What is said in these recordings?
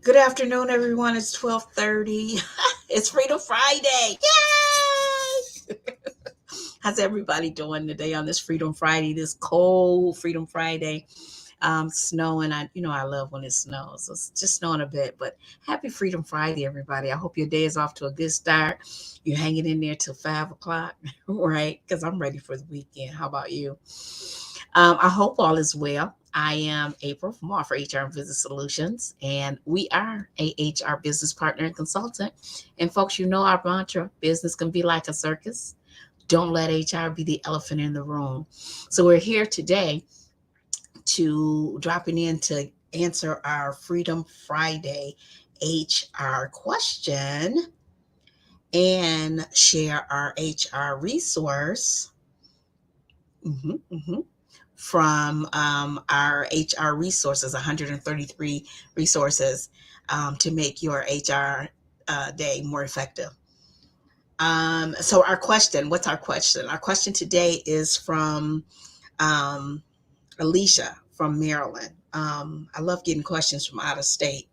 Good afternoon, everyone. It's 12:30. It's Freedom Friday. Yay! How's everybody doing today on this Freedom Friday, this cold Freedom Friday? Snowing. I love when it snows. It's just snowing a bit, but happy Freedom Friday, everybody. I hope your day is off to a good start. You're hanging in there till 5 o'clock, right? Because I'm ready for the weekend. How about you? I hope all is well. I am April from Offer HR and Business Solutions, and we are a HR business partner and consultant. And folks, you know our mantra: business can be like a circus. Don't let HR be the elephant in the room. So we're here today to dropping in to answer our Freedom Friday HR question and share our HR resource. Mhm, mhm. From our HR resources, 133 resources to make your HR day more effective. So our question, what's our question? Our question today is from um, Alicia from Maryland. I love getting questions from out of state.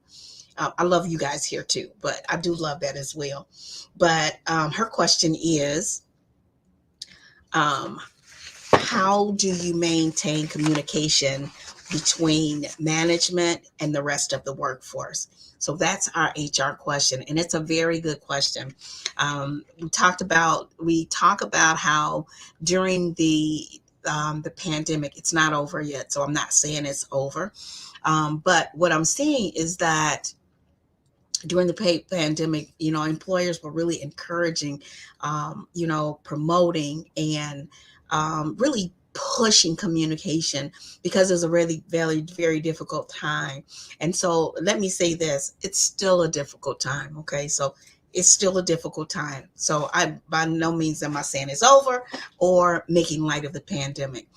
I love you guys here too, but I do love that as well. But her question is, um, how do you maintain communication between management and the rest of the workforce? So that's our HR question, and it's a very good question. We talk about how during the pandemic, it's not over yet. So I'm not saying it's over, but what I'm saying is that during the pandemic, employers were really encouraging, promoting and really pushing communication because it was a really very, very difficult time. And so let me say this, it's still a difficult time. Okay. So it's still a difficult time. So I, by no means am I saying it's over or making light of the pandemic.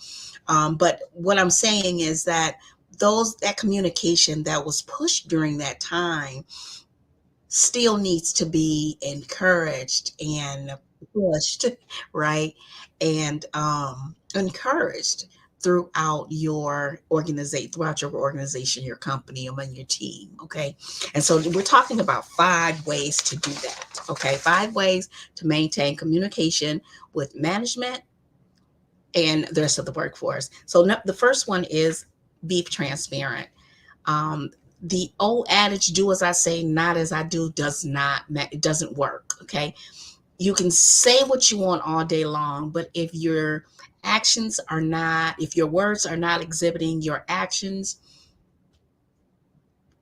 But what I'm saying is that that communication that was pushed during that time still needs to be encouraged and pushed, right? And encouraged throughout your organization, your company, among your team. Okay. And so we're talking about 5 ways to do that. Okay. 5 ways to maintain communication with management and the rest of the workforce. So the first one is be transparent. um, the old adage, do as I say, not as I do, it doesn't work. Okay. You can say what you want all day long, but if your words are not exhibiting your actions,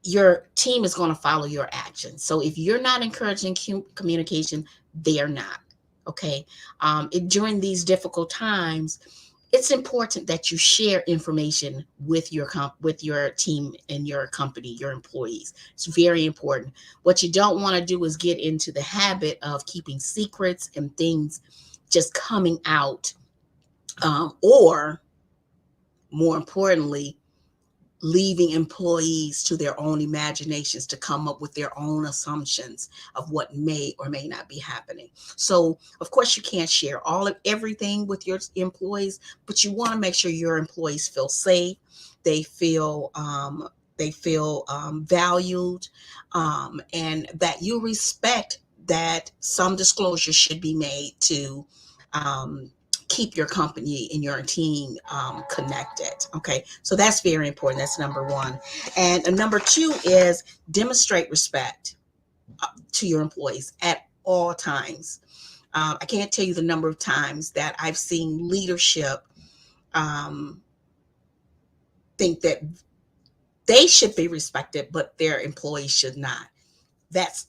your team is going to follow your actions. So if you're not encouraging communication, they're not. Okay. During these difficult times, it's important that you share information with your team and your company, your employees. It's very important. What you don't want to do is get into the habit of keeping secrets and things just coming out, or more importantly, leaving employees to their own imaginations to come up with their own assumptions of what may or may not be happening. So, of course, you can't share everything with your employees, but you want to make sure your employees feel safe, they feel valued, and that you respect that some disclosure should be made to um, keep your company and your team connected. Okay, so that's very important. That's number one. And number two is demonstrate respect to your employees at all times. I can't tell you the number of times that I've seen leadership um, think that they should be respected, but their employees should not. That's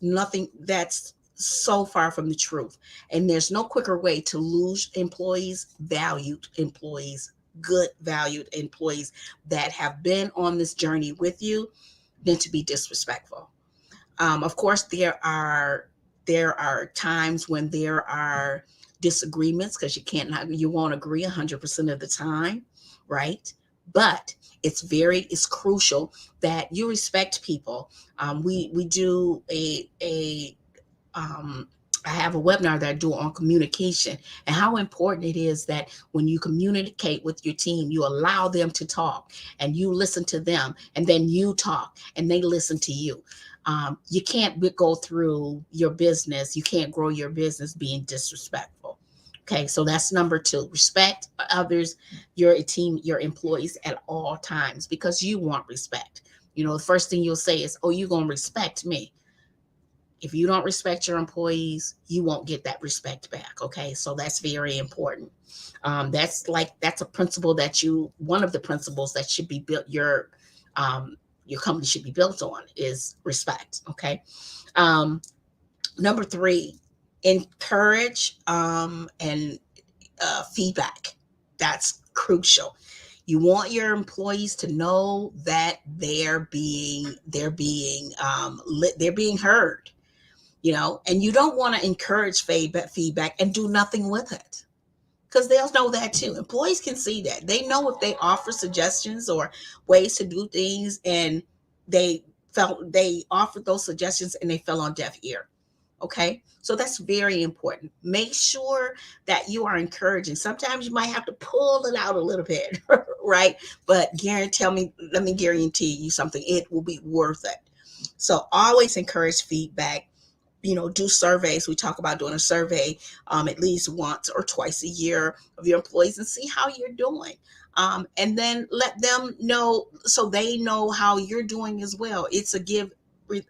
so far from the truth. And there's no quicker way to lose good valued employees that have been on this journey with you than to be disrespectful. Of course, there are times when there are disagreements because you won't agree 100% of the time, right? But it's crucial that you respect people. We do um, I have a webinar that I do on communication and how important it is that when you communicate with your team, you allow them to talk and you listen to them, and then you talk and they listen to you. You can't go through your business. You can't grow your business being disrespectful. Okay, so that's number two. Respect others, your team, your employees at all times, because you want respect. The first thing you'll say is, "Oh, you're going to respect me." If you don't respect your employees, you won't get that respect back. Okay, so that's very important. That's a principle one of the principles that should be built. Your company should be built on is respect. Okay. Um, Number three, encourage and feedback. That's crucial. You want your employees to know that they're being heard, and you don't want to encourage feedback and do nothing with it, because they'll know that too. Employees can see that. They know if they offer suggestions or ways to do things, and they offered those suggestions and they fell on deaf ear. Okay, so that's very important. Make sure that you are encouraging. Sometimes you might have to pull it out a little bit, right? But let me guarantee you something. It will be worth it. So always encourage feedback. Do surveys. We talk about doing a survey at least once or twice a year of your employees and see how you're doing. And then let them know so they know how you're doing as well. It's a give.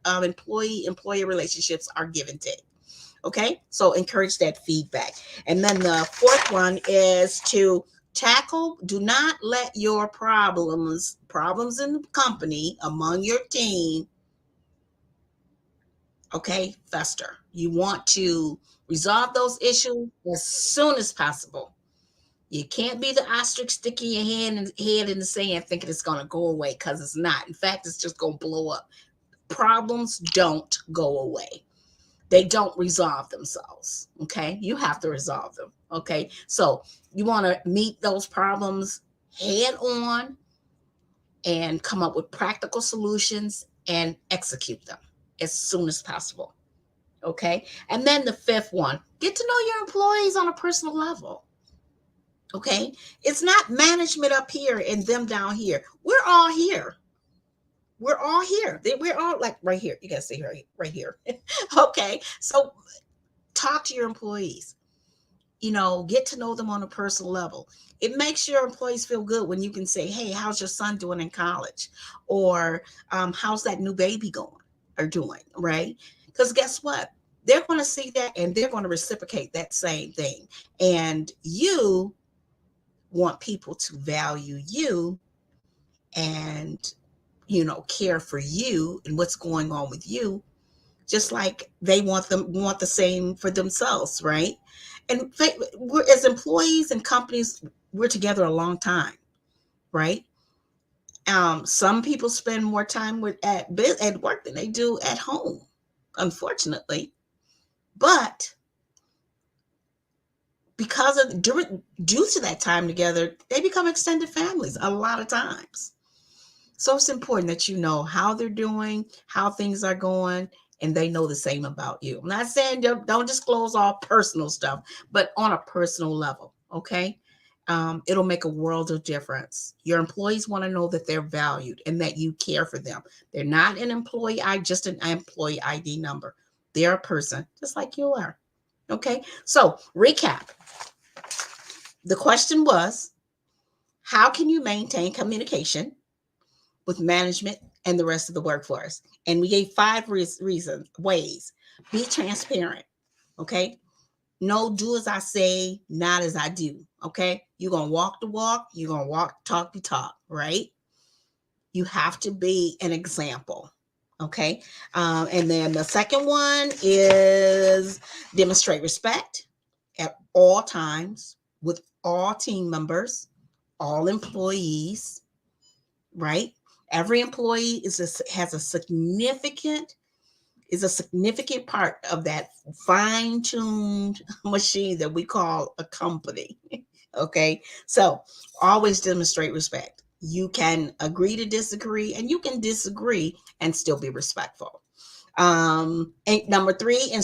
Employee relationships are give and take. Okay, so encourage that feedback. And then the fourth one is to do not let your problems in the company among your team, okay, fester. You want to resolve those issues as soon as possible. You can't be the ostrich sticking your head in the sand thinking it's going to go away, because it's not. In fact, it's just going to blow up. Problems don't go away. They don't resolve themselves. Okay, you have to resolve them. Okay, so you want to meet those problems head on and come up with practical solutions and execute them as soon as possible. Okay, and then the fifth one, get to know your employees on a personal level. Okay, it's not management up here and them down here. We're all here. We're all like right here. You gotta see right here. Okay, so talk to your employees. Get to know them on a personal level. It makes your employees feel good when you can say, "Hey, how's your son doing in college?" Or how's that new baby going or doing, right? Because guess what? They're going to see that and they're going to reciprocate that same thing. And you want people to value you and, care for you and what's going on with you, just like they want the same for themselves, right? And we're, as employees and companies, we're together a long time, right? Some people spend more time at work than they do at home, unfortunately. But due to that time together, they become extended families a lot of times. So it's important that you know how they're doing, how things are going, and they know the same about you. I'm not saying don't disclose all personal stuff, but on a personal level, okay? It'll make a world of difference. Your employees want to know that they're valued and that you care for them. They're not just an employee ID number. They're a person, just like you are. Okay, so recap. The question was, how can you maintain communication with management and the rest of the workforce? And we gave 5 ways. Be transparent. Okay. No, do as I say, not as I do. Okay. You're going to walk the walk. You're going to talk the talk, right? You have to be an example. Okay. And then the second one is demonstrate respect at all times with all team members, all employees, right? Every employee has a significant part of that fine-tuned machine that we call a company. Okay, so always demonstrate respect. You can agree to disagree, and you can disagree and still be respectful. And number three, and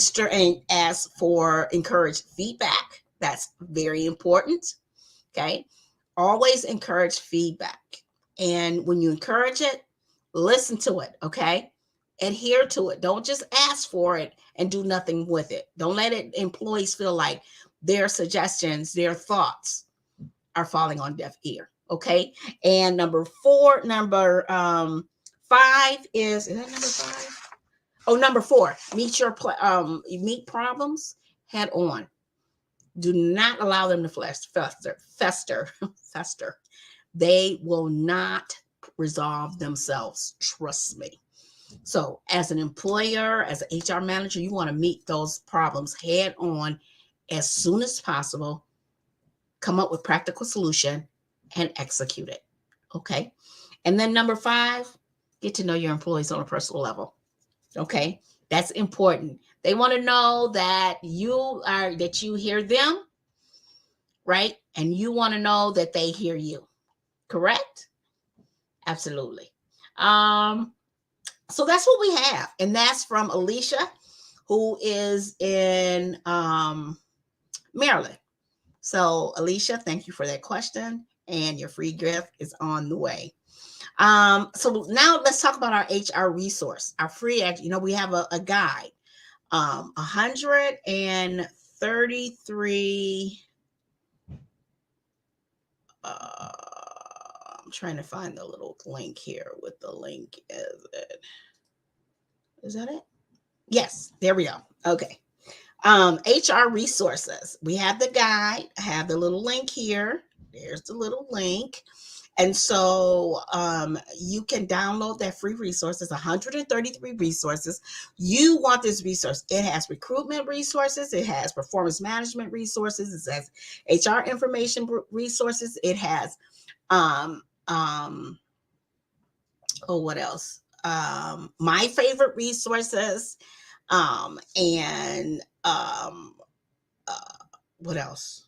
ask for encourage feedback. That's very important. Okay. Always encourage feedback. And when you encourage it, listen to it. Okay. Adhere to it. Don't just ask for it and do nothing with it. Don't let employees feel like their suggestions, their thoughts are falling on deaf ear. Okay. And number five is that number five? Oh, number four, meet problems head on. Do not allow them to fester. They will not resolve themselves. Trust me. So, as an employer, as an HR manager, you want to meet those problems head on as soon as possible. Come up with practical solution and execute it. Okay. And then number five, get to know your employees on a personal level. Okay. That's important. They want to know that you hear them, right? And you want to know that they hear you. Correct? Absolutely. So that's what we have. And that's from Alicia, who is in Maryland. So Alicia, thank you for that question. And your free gift is on the way. So now let's talk about our HR resource, our free, we have a guide, 133, I'm trying to find the little link here with the link. Is that it? Yes, there we go. Okay. HR resources. We have the guide. I have the little link here. There's the little link. And so you can download that free resource. It's 133 resources. You want this resource. It has recruitment resources. It has performance management resources. It has HR information resources. It has, what else? My favorite resources. And what else?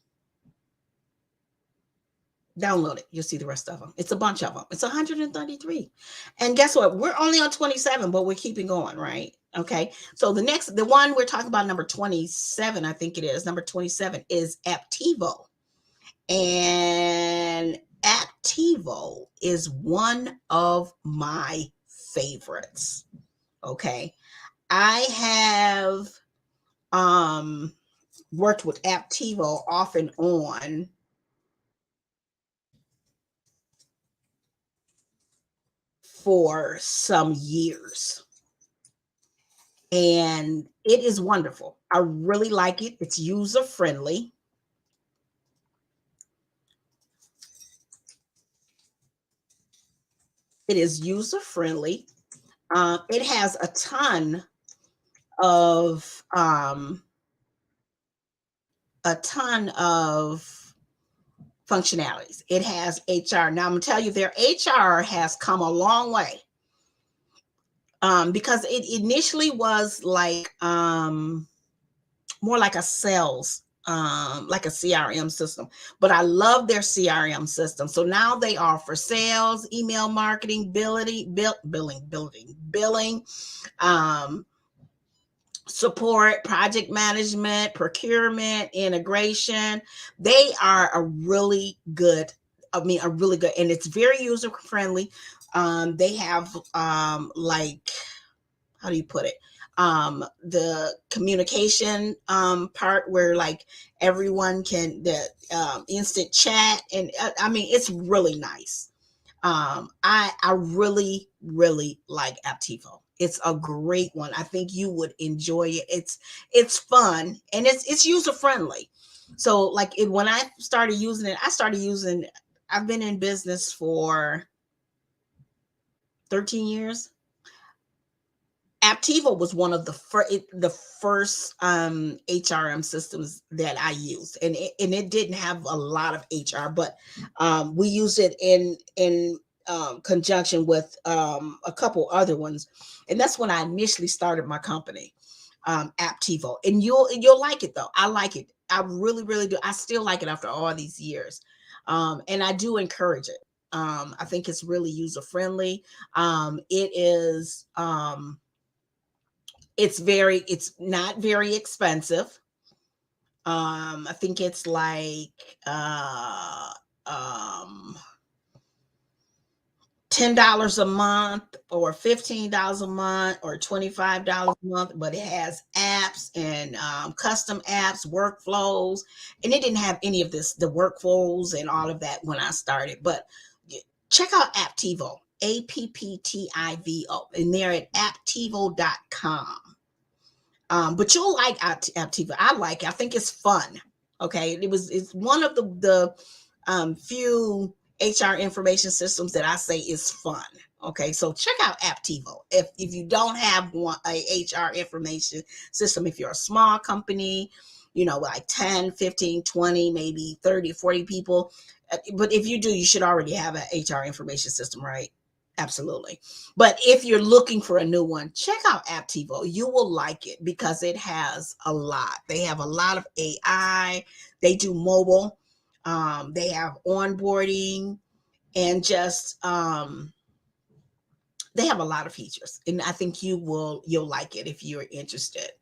Download it. You'll see the rest of them. It's a bunch of them. It's 133. And guess what? We're only on 27, but we're keeping going, right? Okay. So the one we're talking about, number 27, I think it is. Number 27 is Aptivo. And Aptivo is one of my favorites. Okay. I have worked with Aptivo off and on for some years. And it is wonderful. I really like it. It's user friendly. It is user friendly. It has a ton of functionalities. It has HR. Now I'm gonna tell you, their HR has come a long way. Because it initially was like more like a sales, like a CRM system, but I love their CRM system. So now they offer sales, email marketing, billing, support, project management, procurement, integration. They are a really good, and it's very user friendly. They have like, how do you put it? The communication part where like everyone can, the instant chat, and it's really nice. I really like Aptivo. It's a great one. I think you would enjoy it. It's fun and it's user friendly. So like when I started using it, I've been in business for 13 years. Aptivo was one of the first HRM systems that I used, and it didn't have a lot of HR, but we used it in conjunction with a couple other ones, and that's when I initially started my company, Aptivo. And you'll like it though. I like it. I really do. I still like it after all these years, and I do encourage it. I think it's really user friendly. It is. It's not very expensive. I think it's like um $10 a month or $15 a month or $25 a month, but it has apps and custom apps, workflows, and it didn't have any of this, the workflows and all of that when I started. But check out Aptivo, Apptivo, and they're at aptivo.com. But you'll like Aptiva. I like it. I think it's fun. Okay, it's one of the few HR information systems that I say is fun. Okay, so check out Aptivo. If you don't have a HR information system, if you're a small company, like 10, 15, 20, maybe 30, 40 people. But if you do, you should already have an HR information system, right? Absolutely. But if you're looking for a new one, check out Aptivo. You will like it because it has a lot. They have a lot of AI. They do mobile. They have onboarding and just they have a lot of features. And I think you'll like it if you're interested.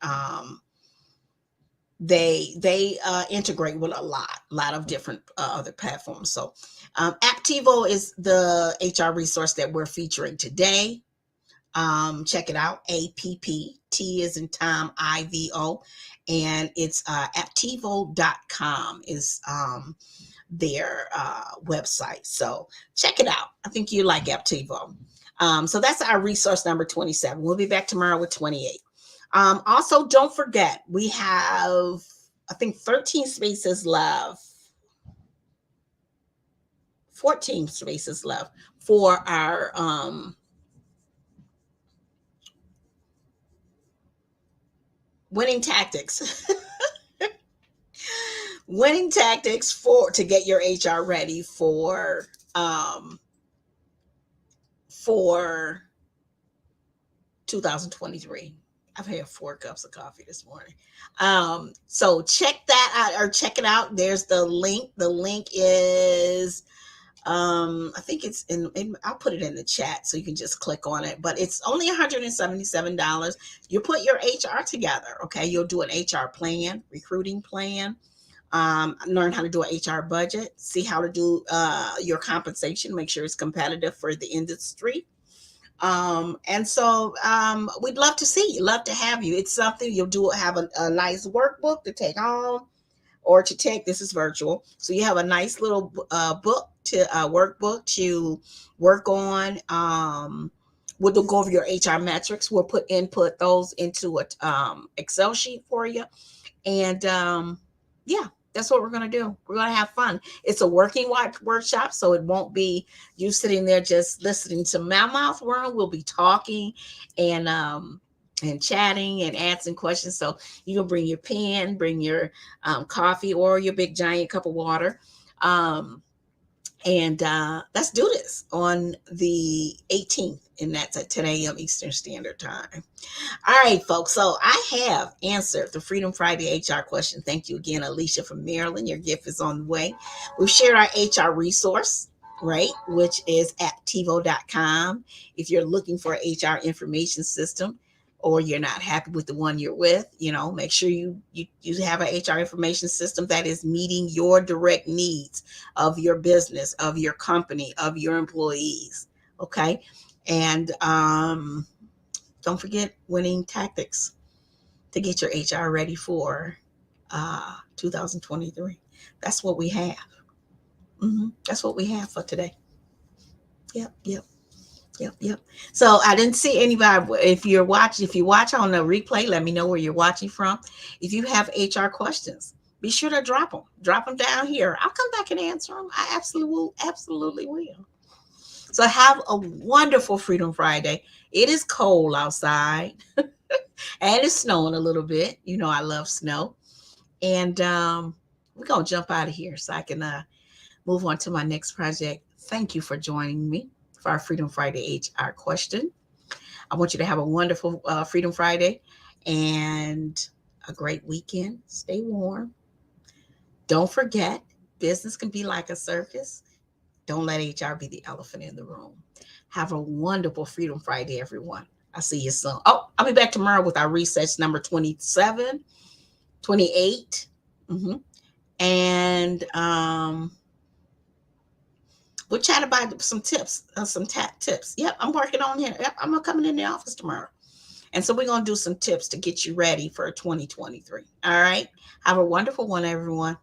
They integrate with a lot of different other platforms. So Aptivo is the HR resource that we're featuring today. Check it out. APPT is in Tom, IVO, and it's aptivo.com is their website. So check it out. I think you like Aptivo. So that's our resource number 27. We'll be back tomorrow with 28. Also, don't forget, we have, I think, 13 spaces left, 14 spaces left for our winning tactics. Winning tactics to get your HR ready for 2023. I've had 4 cups of coffee this morning. So check that out or check it out. There's the link. The link is I think it's I'll put it in the chat so you can just click on it, but it's only $177. You put your HR together. Okay. You'll do an HR plan, recruiting plan, learn how to do an HR budget, see how to do your compensation, make sure it's competitive for the industry. And so we'd love to see you, love to have you. It's something you'll have a nice workbook to take home or to take. This is virtual. So you have a nice little workbook to work on. We'll go over your HR metrics. We'll input those into a Excel sheet for you. And yeah, that's what we're going to do. We're going to have fun. It's a working workshop, so it won't be you sitting there just listening to my mouth run. We'll be talking and chatting and answering questions. So you can bring your pen, bring your coffee or your big giant cup of water. And let's do this on the 18th, and that's at 10 a.m. Eastern Standard Time. All right, folks. So I have answered the Freedom Friday HR question. Thank you again, Alicia from Maryland. Your gift is on the way. We've shared our HR resource, right, which is aptivo.com. If you're looking for an HR information system or you're not happy with the one you're with, make sure you have an HR information system that is meeting your direct needs of your business, of your company, of your employees. Okay. And don't forget winning tactics to get your HR ready for 2023. That's what we have. That's what we have for today. Yep. So I didn't see anybody. If you watch on the replay, let me know where you're watching from. If you have HR questions, be sure to drop them down here. I'll come back and answer them. I absolutely will. So have a wonderful Freedom Friday. It is cold outside and it's snowing a little bit. I love snow. And we're going to jump out of here so I can move on to my next project. Thank you for joining me for our Freedom Friday HR question. I want you to have a wonderful Freedom Friday and a great weekend. Stay warm. Don't forget, business can be like a circus. Don't let HR be the elephant in the room. Have a wonderful Freedom Friday, everyone. I'll see you soon. Oh, I'll be back tomorrow with our research number 27, 28. Mm-hmm. And we'll chat about some tips, some tips. Yep, I'm working on here. Yep, I'm coming in the office tomorrow. And so we're going to do some tips to get you ready for 2023. All right. Have a wonderful one, everyone.